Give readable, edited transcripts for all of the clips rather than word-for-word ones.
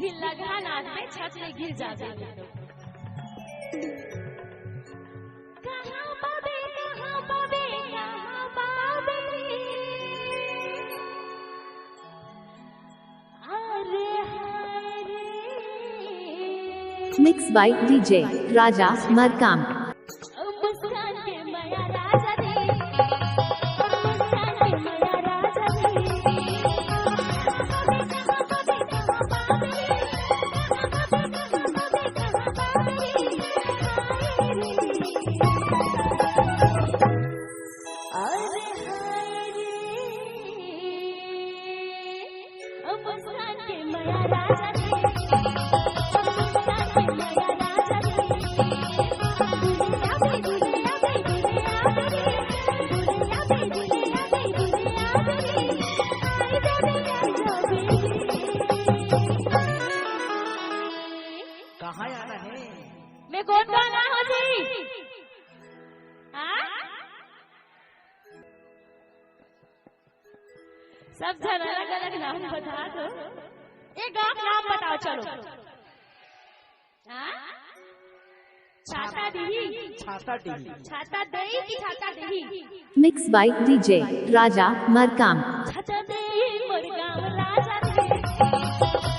फिर लगा नाच में छत में गिर जाते तो कहाँ बाबे कहाँ बाबे कहाँ बाबे अरे हरे मिक्स बाय डीजे राजा मरकाम। मुस्कान के माया राजा दे मुस्कान के माया राजा दे कहाँ आना है? मैं कौन गाना हो जी? सब जन अलग अलग नाम बता दो। एक आप नाम बताओ चलो। छाता दही छाता डी छाता दही की छाता दही मिक्स बाय डीजे राजा मरकाम। छाता दही मुर्गाम राजा दे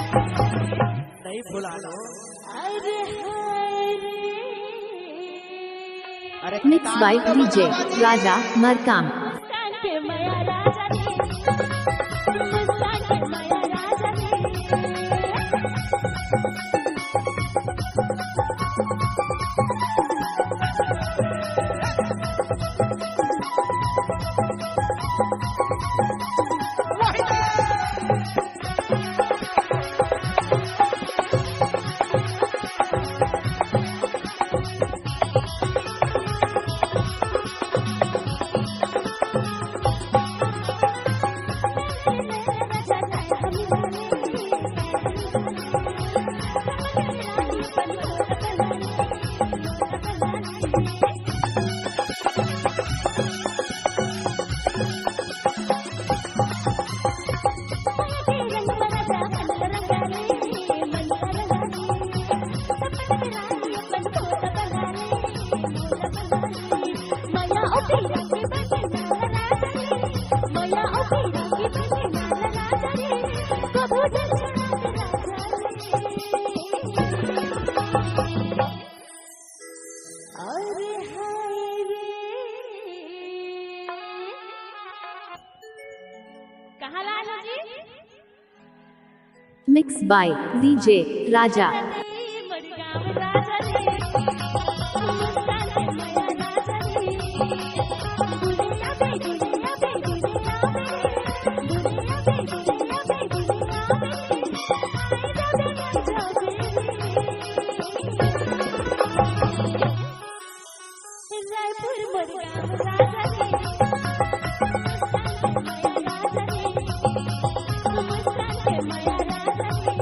नहीं भुला लो। अरे मिक्स बाय डीजे राजा मरकाम। मुस्कान के माया राजा दे मुस्कान के माया राजा दे कहाँ लाला जी? मिक्स बाय डीजे राजा। मरगाम राजा दे मुस्कान के माया राजा दे दुनिया पे दुनिया पे दुनिया पे दुनिया पे दुनिया पे रायपुर मरगाम राजा दे मुस्कान के माया राजा दे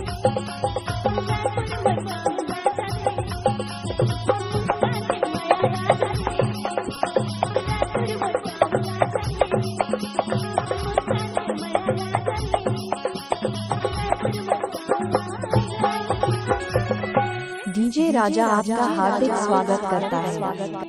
डीजे राजा आपका हार्दिक स्वागत करता है।